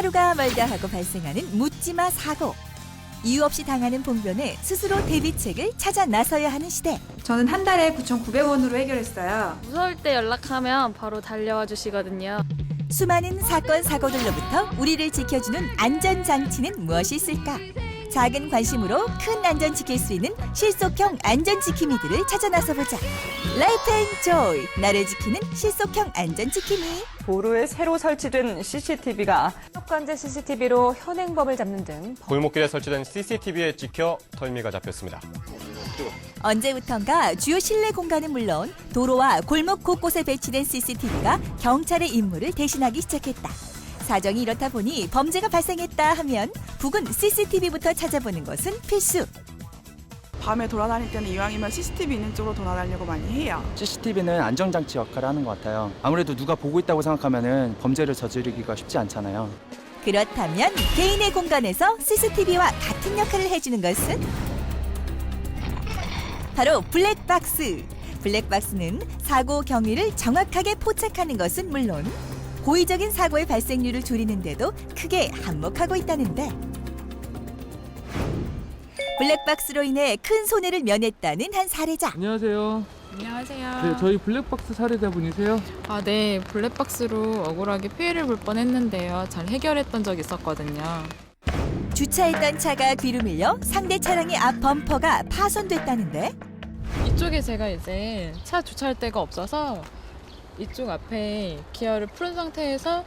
하루가 멀다 하고 발생하는 묻지마 사고. 이유 없이 당하는 봉변에 스스로 대비책을 찾아 나서야 하는 시대. 저는 한 달에 9,900원으로 해결했어요. 무서울 때 연락하면 바로 달려와 주시거든요. 수많은 사건 사고들로부터 우리를 지켜주는 안전장치는 무엇이 있을까? 작은 관심으로 큰 안전 지킬 수 있는 실속형 안전지킴이들을 찾아 나서보자. 라이프 앤 조이, 나를 지키는 실속형 안전지킴이. 도로에 새로 설치된 CCTV가 턱관제 CCTV로 현행범을 잡는 등 골목길에 설치된 CCTV에 찍혀 덜미가 잡혔습니다. 언제부턴가 주요 실내 공간은 물론 도로와 골목 곳곳에 배치된 CCTV가 경찰의 임무를 대신하기 시작했다. 사정이 이렇다 보니 범죄가 발생했다 하면 부근 CCTV부터 찾아보는 것은 필수. 밤에 돌아다닐 때는 이왕이면 CCTV 있는 쪽으로 돌아다니려고 많이 해요. CCTV는 안전장치 역할을 하는 것 같아요. 아무래도 누가 보고 있다고 생각하면 범죄를 저지르기가 쉽지 않잖아요. 그렇다면 개인의 공간에서 CCTV와 같은 역할을 해주는 것은 바로 블랙박스. 블랙박스는 사고 경위를 정확하게 포착하는 것은 물론 고의적인 사고의 발생률을 줄이는 데도 크게 한몫하고 있다는데, 블랙박스로 인해 큰 손해를 면했다는 한 사례자. 안녕하세요. 안녕하세요. 네, 저희 블랙박스 사례자분이세요? 아, 네. 블랙박스로 억울하게 피해를 볼 뻔했는데요. 잘 해결했던 적이 있었거든요. 주차했던 차가 뒤로 밀려 상대 차량의 앞 범퍼가 파손됐다는데, 이쪽에 제가 이제 차 주차할 데가 없어서 이쪽 앞에 기어를 풀은 상태에서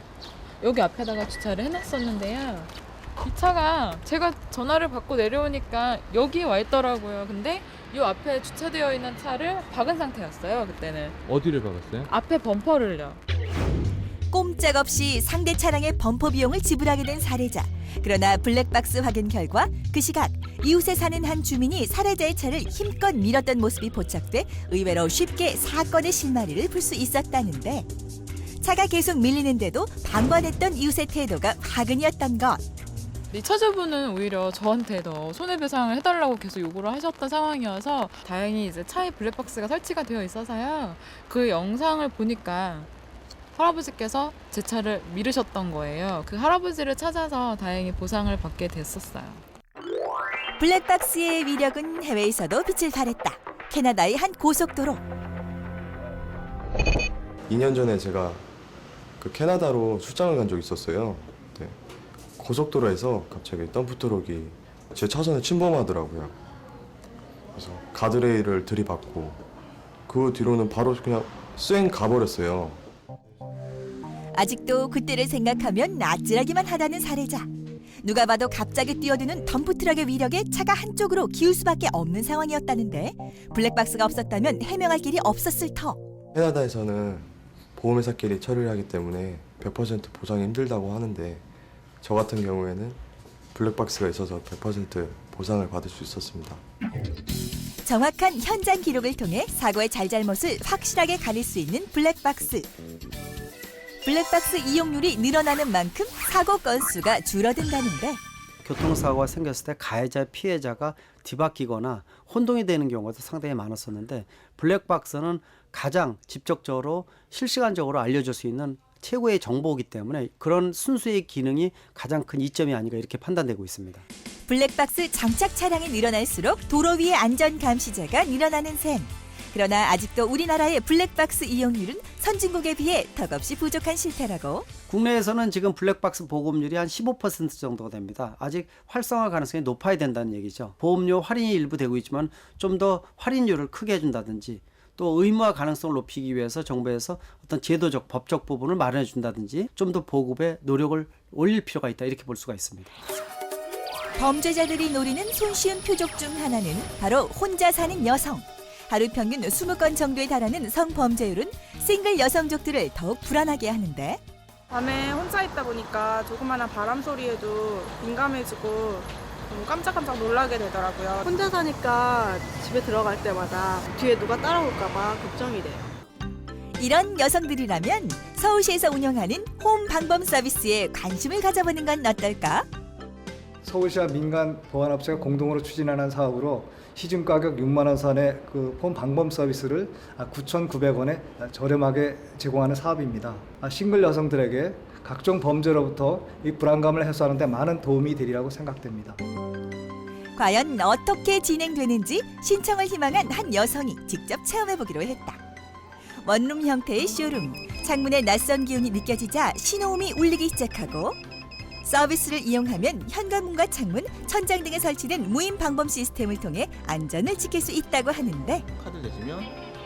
여기 앞에다가 주차를 해놨었는데요. 이 차가 제가 전화를 받고 내려오니까 여기 와 있더라고요. 근데 이 앞에 주차되어 있는 차를 박은 상태였어요. 그때는 어디를 박았어요? 앞에 범퍼를요. 꼼짝없이 상대 차량의 범퍼 비용을 지불하게 된 사례자. 그러나 블랙박스 확인 결과 그 시각 이웃에 사는 한 주민이 사례자의 차를 힘껏 밀었던 모습이 포착돼 의외로 쉽게 사건의 실마리를 풀 수 있었다는데, 차가 계속 밀리는데도 방관했던 이웃의 태도가 화근이었던 것. 이 차주분은 오히려 저한테 더 손해배상을 해달라고 계속 요구를 하셨던 상황이어서 다행히 이제 차에 블랙박스가 설치가 되어 있어서요. 그 영상을 보니까 할아버지께서 제 차를 밀으셨던 거예요. 그 할아버지를 찾아서 다행히 보상을 받게 됐었어요. 블랙박스의 위력은 해외에서도 빛을 발했다. 캐나다의 한 고속도로. 2년 전에 제가 그 캐나다로 출장을 간 적이 있었어요. 네. 고속도로에서 갑자기 덤프트럭이 제 차선에 침범하더라고요. 그래서 가드레일을 들이받고 그 뒤로는 바로 그냥 쌩 가버렸어요. 아직도 그때를 생각하면 아찔하기만 하다는 사례자. 누가 봐도 갑자기 뛰어드는 덤프트럭의 위력에 차가 한쪽으로 기울 수밖에 없는 상황이었다는데, 블랙박스가 없었다면 해명할 길이 없었을 터. 캐나다에서는 보험회사끼리 처리를 하기 때문에 100% 보상이 힘들다고 하는데, 저 같은 경우에는 블랙박스가 있어서 100% 보상을 받을 수 있었습니다. 정확한 현장 기록을 통해 사고의 잘잘못을 확실하게 가릴 수 있는 블랙박스. 블랙박스 이용률이 늘어나는 만큼 사고 건수가 줄어든다는데, 교통사고가 생겼을 때 가해자, 피해자가 뒤바뀌거나 혼동이 되는 경우가 상당히 많았었는데, 블랙박스는 가장 직접적으로 실시간적으로 알려줄 수 있는 최고의 정보이기 때문에 그런 순수의 기능이 가장 큰 이점이 아닌가 이렇게 판단되고 있습니다. 블랙박스 장착 차량이 늘어날수록 도로 위의 안전 감시자가 늘어나는 셈. 그러나 아직도 우리나라의 블랙박스 이용률은 선진국에 비해 턱없이 부족한 실태라고. 국내에서는 지금 블랙박스 보급률이 한 15% 정도가 됩니다. 아직 활성화 가능성이 높아야 된다는 얘기죠. 보험료 할인이 일부 되고 있지만 좀 더 할인율을 크게 해준다든지, 또 의무화 가능성을 높이기 위해서 정부에서 어떤 제도적, 법적 부분을 마련해 준다든지 좀 더 보급에 노력을 올릴 필요가 있다, 이렇게 볼 수가 있습니다. 범죄자들이 노리는 손쉬운 표적 중 하나는 바로 혼자 사는 여성. 하루 평균 20건 정도에 달하는 성범죄율은 싱글 여성족들을 더욱 불안하게 하는데, 밤에 혼자 있다 보니까 조그마한 바람 소리에도 민감해지고 너무 깜짝깜짝 놀라게 되더라고요. 혼자 사니까 집에 들어갈 때마다 뒤에 누가 따라올까 봐 걱정이 돼요. 이런 여성들이라면 서울시에서 운영하는 홈 방범 서비스에 관심을 가져보는 건 어떨까? 서울시와 민간 보안업체가 공동으로 추진하는 사업으로 시중 가격 6만 원 선의 그 폰 방범 서비스를 9,900원에 저렴하게 제공하는 사업입니다. 싱글 여성들에게 각종 범죄로부터 이 불안감을 해소하는 데 많은 도움이 되리라고 생각됩니다. 과연 어떻게 진행되는지 신청을 희망한 한 여성이 직접 체험해보기로 했다. 원룸 형태의 쇼룸, 창문에 낯선 기운이 느껴지자 신호음이 울리기 시작하고 서비스를 이용하면 현관문과 창문, 천장 등에 설치된 무인 방범 시스템을 통해 안전을 지킬 수 있다고 하는데 카드 내시면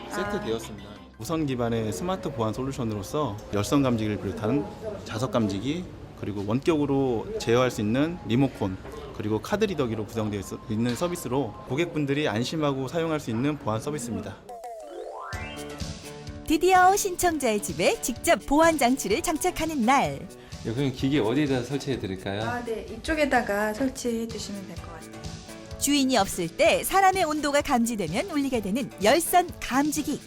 세트되었습니다. 무선 기반의 스마트 보안 솔루션으로서 열선 감지기를 비롯한 자석 감지기, 그리고 원격으로 제어할 수 있는 리모컨, 그리고 카드 리더기로 구성되어 있는 서비스로 고객분들이 안심하고 사용할 수 있는 보안 서비스입니다. 드디어 신청자의 집에 직접 보안 장치를 장착하는 날. 그럼 기계 어디에다 설치해 드릴까요? 네. 이쪽에다가 설치해 주시면 될 것 같아요. 주인이 없을 때 사람의 온도가 감지되면 울리게 되는 열선 감지기.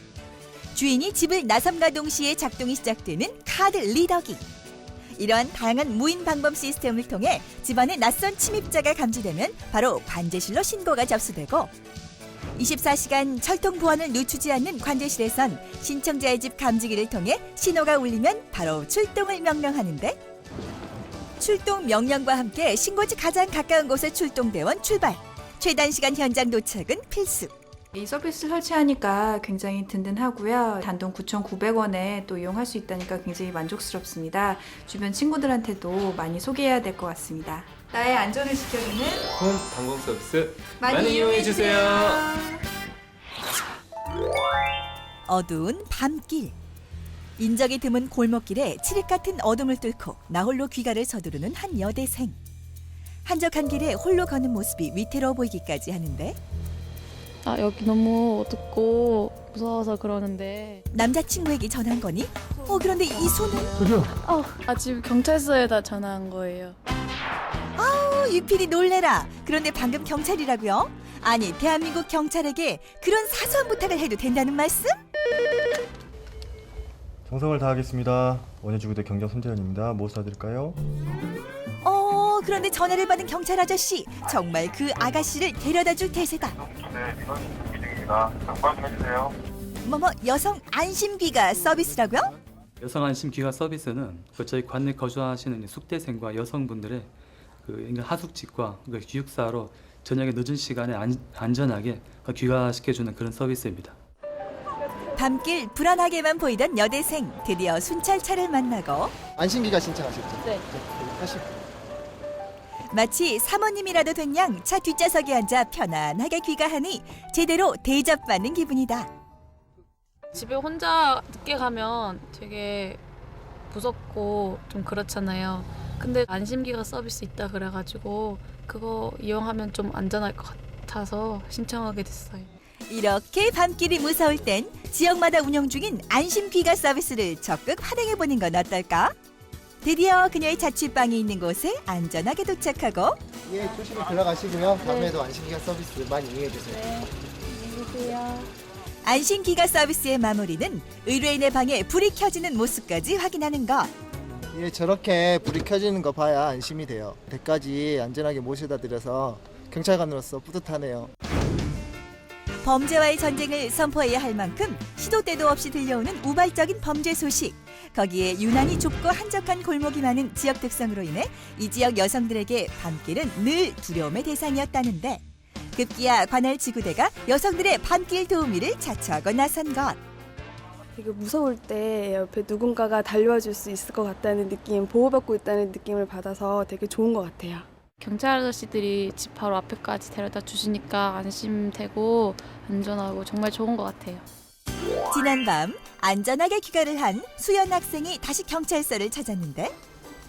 주인이 집을 나섬과 동시에 작동이 시작되는 카드 리더기. 이러한 다양한 무인 방범 시스템을 통해 집안에 낯선 침입자가 감지되면 바로 관제실로 신고가 접수되고 24시간 철통 보안을 늦추지 않는 관제실에선 신청자의 집 감지기를 통해 신호가 울리면 바로 출동을 명령하는데 출동 명령과 함께 신고지 가장 가까운 곳에 출동대원 출발. 최단 시간 현장 도착은 필수. 이 서비스 설치하니까 굉장히 든든하고요. 단돈 9,900원에 또 이용할 수 있다니까 굉장히 만족스럽습니다. 주변 친구들한테도 많이 소개해야 될 것 같습니다. 나의 안전을 지켜주는 홈 방범 서비스 많이 이용해 주세요. 어두운 밤길. 인적이 드문 골목길에 칠흑 같은 어둠을 뚫고 나홀로 귀가를 서두르는 한 여대생. 한적한 길에 홀로 걷는 모습이 위태로워 보이기까지 하는데 여기 너무 어둡고 무서워서 그러는데. 남자친구에게 전한 거니? 그런데 이 손은? 지금 경찰서에다 전화한 거예요. 유필이 놀래라. 그런데 방금 경찰이라고요? 아니, 대한민국 경찰에게 그런 사소한 부탁을 해도 된다는 말씀? 정성을 다하겠습니다. 원예지구대 경장 손재현입니다. 무엇 도와드릴까요? 그런데 전화를 받은 경찰 아저씨, 정말 그 아가씨를 데려다 줄 태세다. 네, 민원 준비 중입니다. 양보좀 해주세요. 여성 안심귀가 서비스라고요? 여성 안심 귀가 서비스는 저희 관내 거주하시는 숙대생과 여성분들의 하숙집과 기숙사로 저녁에 늦은 시간에 안전하게 귀가시켜주는 그런 서비스입니다. 밤길 불안하게만 보이던 여대생, 드디어 순찰차를 만나고 안심기가 신청하셨죠? 네. 하시고. 마치 사모님이라도 된 양 차 뒷좌석에 앉아 편안하게 귀가하니 제대로 대접받는 기분이다. 집에 혼자 늦게 가면 되게 무섭고 좀 그렇잖아요. 근데 안심기가 서비스 있다 그래가지고 그거 이용하면 좀 안전할 것 같아서 신청하게 됐어요. 이렇게 밤길이 무서울 땐 지역마다 운영 중인 안심귀가 서비스를 적극 활용해보는 건 어떨까? 드디어 그녀의 자취방이 있는 곳에 안전하게 도착하고 예, 조심히 들어가시고요. 다음에도 안심기가 서비스 많이 이용해 주세요. 네, 안녕히 계세요. 안심귀가 서비스의 마무리는 의뢰인의 방에 불이 켜지는 모습까지 확인하는 것. 예, 저렇게 불이 켜지는 거 봐야 안심이 돼요. 배까지 안전하게 모셔다 드려서 경찰관으로서 뿌듯하네요. 범죄와의 전쟁을 선포해야 할 만큼 시도 때도 없이 들려오는 우발적인 범죄 소식. 거기에 유난히 좁고 한적한 골목이 많은 지역 특성으로 인해 이 지역 여성들에게 밤길은 늘 두려움의 대상이었다는데 급기야 관할 지구대가 여성들의 밤길 도우미를 자처하고 나선 것. 되게 무서울 때 옆에 누군가가 달려와 줄 수 있을 것 같다는 느낌, 보호받고 있다는 느낌을 받아서 되게 좋은 것 같아요. 경찰 아저씨들이 집 바로 앞에까지 데려다 주시니까 안심되고 안전하고 정말 좋은 것 같아요. 지난밤 안전하게 귀가를 한 수연 학생이 다시 경찰서를 찾았는데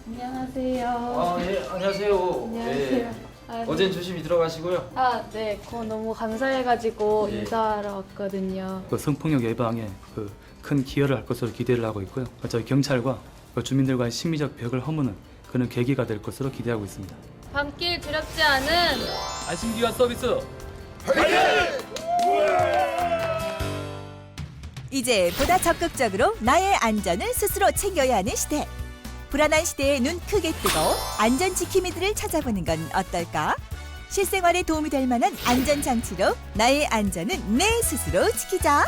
안녕하세요. 예, 안녕하세요. 안녕하세요. 어젠 조심히 들어가시고요. 네. 그거 너무 감사해가지고 예. 인사하러 왔거든요. 성폭력 예방에 큰 기여를 할 것으로 기대를 하고 있고요. 저희 경찰과 주민들과의 심리적 벽을 허무는 그런 계기가 될 것으로 기대하고 있습니다. 밤길 두렵지 않은 안심기관 서비스 이제 보다 적극적으로 나의 안전을 스스로 챙겨야 하는 시대. 불안한 시대에 눈 크게 뜨고 안전 지킴이들을 찾아보는 건 어떨까? 실생활에 도움이 될 만한 안전장치로 나의 안전은 내 스스로 지키자.